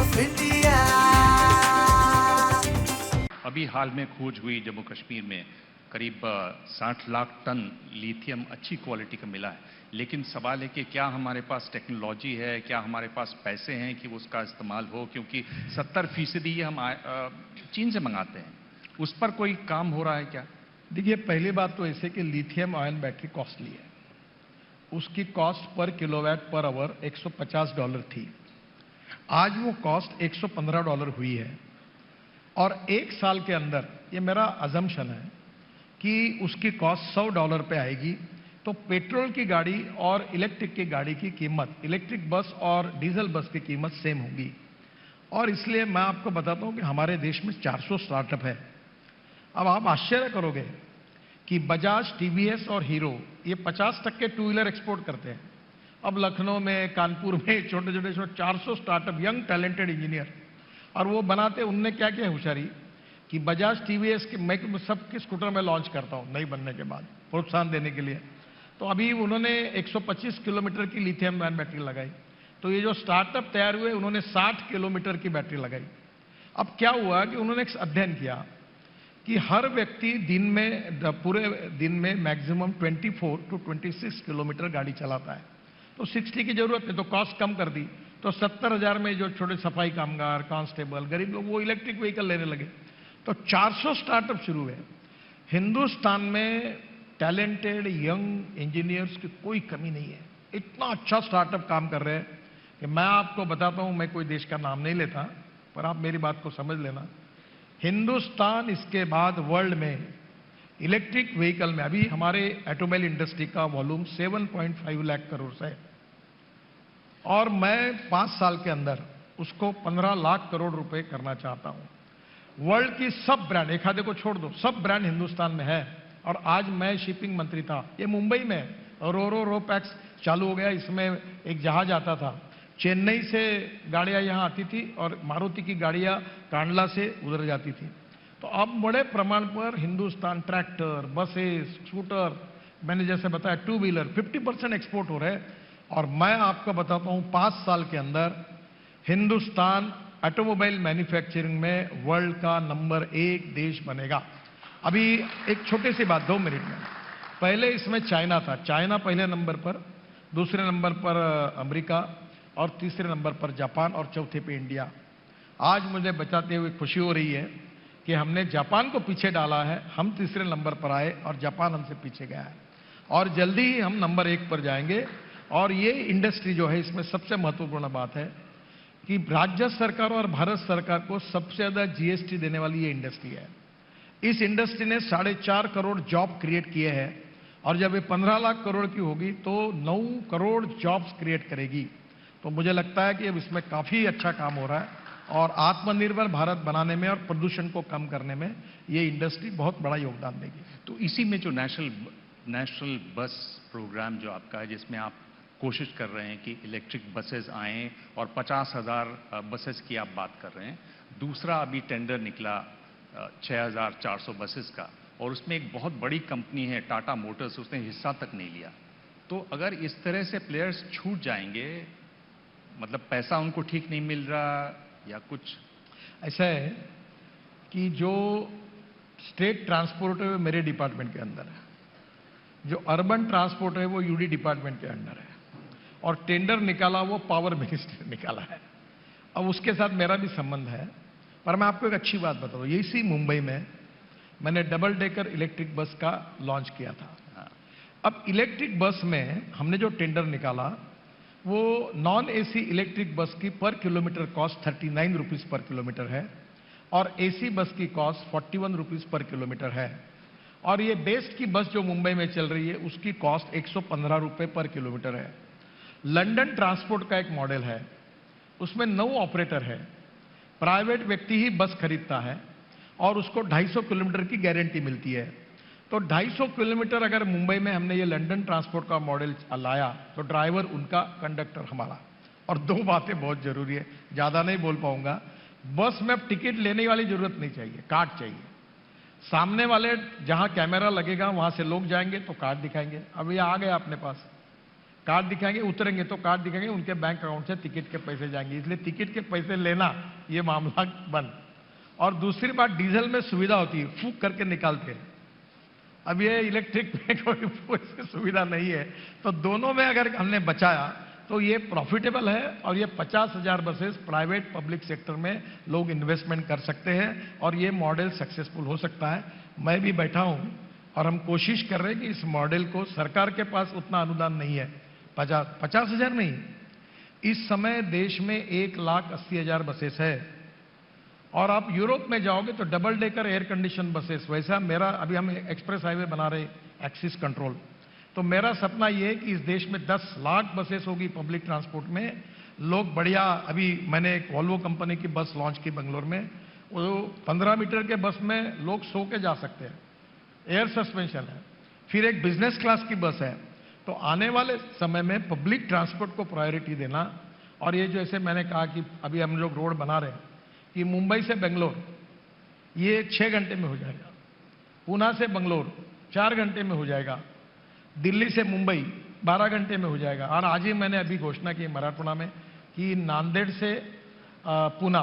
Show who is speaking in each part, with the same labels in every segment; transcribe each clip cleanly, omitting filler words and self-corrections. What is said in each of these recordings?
Speaker 1: Of India.
Speaker 2: अभी हाल में खोज हुई जम्मू कश्मीर में करीब 60 लाख टन लिथियम अच्छी क्वालिटी का मिला है, लेकिन सवाल है कि क्या हमारे पास टेक्नोलॉजी है, क्या हमारे पास पैसे हैं कि उसका इस्तेमाल हो, क्योंकि 70% ये हम चीन से मंगाते हैं। उस पर कोई काम हो रहा है क्या?
Speaker 3: देखिए, पहली बात तो ऐसे कि लिथियम आयन बैटरी कॉस्टली है। उसकी cost per kilowatt per hour $150 थी। आज वो कॉस्ट $115 हुई है और एक साल के अंदर, ये मेरा अजम्पशन है कि उसकी कॉस्ट $100 पे आएगी। तो पेट्रोल की गाड़ी और इलेक्ट्रिक की गाड़ी की कीमत, इलेक्ट्रिक बस और डीजल बस की कीमत सेम होगी। और इसलिए मैं आपको बताता हूं कि हमारे देश में 400 स्टार्टअप है। अब आप आश्चर्य करोगे कि बजाज, टीवीएस और हीरो ये 50% टू व्हीलर एक्सपोर्ट करते हैं। अब लखनऊ में, कानपुर में छोटे छोटे 400 स्टार्टअप, यंग टैलेंटेड इंजीनियर, और वो बनाते। उनने क्या किया होशियारी कि बजाज, टीवीएस के मैं सबके स्कूटर में लॉन्च करता हूं नई बनने के बाद, प्रोत्साहन देने के लिए। तो अभी उन्होंने 125 किलोमीटर की लिथियम आयन बैटरी लगाई। तो ये जो स्टार्टअप तैयार हुए, उन्होंने 60 किलोमीटर की बैटरी लगाई। अब क्या हुआ कि उन्होंने एक अध्ययन किया कि हर व्यक्ति दिन में, पूरे दिन में मैक्सिमम 24 to 26 किलोमीटर गाड़ी चलाता है। तो 60 की जरूरत है, तो कॉस्ट कम कर दी। तो 70,000 में जो छोटे सफाई कामगार, कांस्टेबल, गरीब लोग, वो इलेक्ट्रिक व्हीकल लेने लगे। तो 400 स्टार्टअप शुरू हुए। हिंदुस्तान में टैलेंटेड यंग इंजीनियर्स की कोई कमी नहीं है। इतना अच्छा स्टार्टअप काम कर रहे हैं कि मैं आपको बताता हूं, मैं कोई देश का नाम नहीं लेता, पर आप मेरी बात को समझ लेना। हिंदुस्तान इसके बाद वर्ल्ड में इलेक्ट्रिक व्हीकल में, अभी हमारे ऑटोमोबाइल इंडस्ट्री का वॉल्यूम 7.5 लाख करोड़ से है, और मैं 5 साल के अंदर उसको 15 लाख करोड़ रुपए करना चाहता हूं। वर्ल्ड की सब ब्रांड, एक आधे को छोड़ दो, सब ब्रांड हिंदुस्तान में है। और आज मैं शिपिंग मंत्री था, ये मुंबई में रो पैक्स चालू हो गया। इसमें एक जहाज आता था, चेन्नई से गाड़ियां यहां आती थी और मारुति की गाड़ियां कांडला से उधर जाती थी। तो अब बड़े प्रमाण पर हिंदुस्तान ट्रैक्टर, बसेस, स्कूटर, मैंने जैसे बताया टू व्हीलर 50% एक्सपोर्ट हो रहे हैं। और मैं आपको बताता हूं, 5 साल के अंदर हिंदुस्तान ऑटोमोबाइल मैन्युफैक्चरिंग में वर्ल्ड का नंबर 1 देश बनेगा। अभी एक छोटी सी बात, 2 मिनट में, पहले इसमें चाइना था। चाइना पहले नंबर पर, दूसरे नंबर पर अमेरिका, और तीसरे नंबर पर जापान, और चौथे पे इंडिया। आज मुझे बताते हुए खुशी हो रही है कि हमने जापान को पीछे डाला है। हम तीसरे नंबर पर आए और जापान हमसे पीछे गया है, और जल्दी ही हम नंबर 1 पर जाएंगे। और ये इंडस्ट्री जो है, इसमें सबसे महत्वपूर्ण बात है कि राज्य सरकार और भारत सरकार को सबसे ज्यादा जीएसटी देने वाली ये इंडस्ट्री है। इस इंडस्ट्री ने 4.5 करोड़ जॉब क्रिएट किए हैं, और जब ये 15 लाख करोड़ की होगी तो 9 करोड़ जॉब्स क्रिएट करेगी। तो मुझे लगता है कि अब इसमें काफी अच्छा काम हो रहा है, और आत्मनिर्भर भारत बनाने में और प्रदूषण को कम करने में ये इंडस्ट्री बहुत बड़ा योगदान देगी।
Speaker 2: तो इसी में जो नेशनल बस प्रोग्राम जो आपका है, जिसमें आप कोशिश कर रहे हैं कि इलेक्ट्रिक बसेस आएं, और 50,000 बसेस की आप बात कर रहे हैं। दूसरा अभी टेंडर निकला 6,400 बसेस का, और उसमें एक बहुत बड़ी कंपनी है टाटा मोटर्स, उसने हिस्सा तक नहीं लिया। तो अगर इस तरह से प्लेयर्स छूट जाएंगे, मतलब पैसा उनको ठीक नहीं मिल रहा या कुछ
Speaker 3: ऐसा है कि जो स्टेट ट्रांसपोर्ट है वो मेरे डिपार्टमेंट के अंदर है, जो अर्बन ट्रांसपोर्ट है वो यूडी डिपार्टमेंट के अंडर है, और टेंडर निकाला वो पावर मिनिस्टर ने निकाला है। अब उसके साथ मेरा भी संबंध है। पर मैं आपको एक अच्छी बात बताऊं, इसी मुंबई में मैंने डबल डेकर इलेक्ट्रिक बस का लॉन्च किया था। अब इलेक्ट्रिक बस में हमने जो टेंडर निकाला, वो नॉन एसी इलेक्ट्रिक बस की पर kilometre cost 39 rupees per kilometre है, और एसी बस की कॉस्ट 41 रुपीज पर किलोमीटर है। और ये बेस्ट की बस जो मुंबई में चल रही है, उसकी कॉस्ट 115 रुपए पर किलोमीटर है। लंदन ट्रांसपोर्ट का एक मॉडल है, उसमें 9 ऑपरेटर है, प्राइवेट व्यक्ति ही बस खरीदता है, और उसको 250 किलोमीटर की गारंटी मिलती है। तो 250 किलोमीटर अगर मुंबई में हमने ये लंदन ट्रांसपोर्ट का मॉडल लाया, तो ड्राइवर उनका, कंडक्टर हमारा। और 2 बातें बहुत जरूरी है, ज्यादा नहीं बोल पाऊंगा। बस में अब टिकट लेने वाली जरूरत नहीं चाहिए, कार्ड चाहिए। सामने वाले जहां कैमरा लगेगा वहां से लोग जाएंगे तो कार्ड दिखाएंगे। अब ये आ गया अपने पास, कार्ड दिखाएंगे, उतरेंगे तो कार्ड दिखाएंगे, उनके बैंक अकाउंट से टिकट के पैसे जाएंगे, इसलिए टिकट के पैसे लेना ये मामला बंद। और दूसरी बात, डीजल में सुविधा होती है, फूंक करके निकालते हैं। अब ये इलेक्ट्रिक में कोई सुविधा नहीं है, तो दोनों में अगर हमने बचाया तो ये प्रॉफिटेबल है। और ये 50,000 बसेस प्राइवेट पब्लिक सेक्टर में लोग इन्वेस्टमेंट कर सकते हैं और ये मॉडल सक्सेसफुल हो सकता है। मैं भी बैठा हूं और हम कोशिश कर रहे हैं कि इस मॉडल को, सरकार के पास उतना अनुदान नहीं है, 50,000 नहीं, इस समय देश में 1,80,000 बसेस है। और आप यूरोप में जाओगे तो double decker air condition buses, वैसा मेरा, अभी हम एक्सप्रेस हाईवे बना रहे एक्सिस कंट्रोल, तो मेरा सपना ये है कि इस देश में 10 लाख बसेस होगी पब्लिक ट्रांसपोर्ट में। लोग बढ़िया, अभी मैंने एक वॉल्वो कंपनी की बस लॉन्च की बेंगलोर में, वो 15 मीटर के बस में लोग सो के जा सकते हैं, एयर सस्पेंशन है। फिर एक बिजनेस क्लास की बस है। तो आने वाले समय में पब्लिक ट्रांसपोर्ट को प्रायोरिटी देना। और ये जैसे मैंने कहा कि अभी हम लोग रोड बना रहे हैं कि मुंबई से बेंगलोर ये 6 घंटे में हो जाएगा, पूना से बेंगलोर 4 घंटे में हो जाएगा, दिल्ली से मुंबई 12 घंटे में हो जाएगा। और आज ही मैंने अभी घोषणा की मराठवाड़ा में कि नांदेड़ से पूना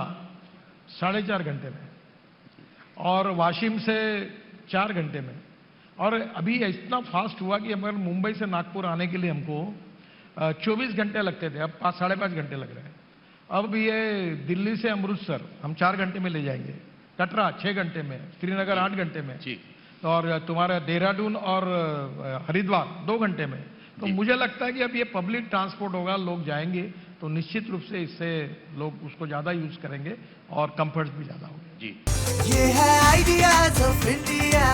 Speaker 3: 4.5 घंटे में, और वाशिम से 4 घंटे में। और अभी इतना फास्ट हुआ कि अगर मुंबई से नागपुर आने के लिए हमको 24 घंटे लगते थे, अब 5-5.5 घंटे लग रहे हैं। अब ये दिल्ली से अमृतसर हम 4 घंटे में ले जाएंगे, कटरा 6 घंटे में, श्रीनगर 8 घंटे में, और तुम्हारा देहरादून और हरिद्वार 2 घंटे में। तो मुझे लगता है कि अब ये पब्लिक ट्रांसपोर्ट होगा, लोग जाएंगे तो निश्चित रूप से इससे लोग उसको ज्यादा यूज करेंगे और कंफर्ट भी ज्यादा होंगे।
Speaker 2: जी, ये है आइडियाज ऑफ इंडिया।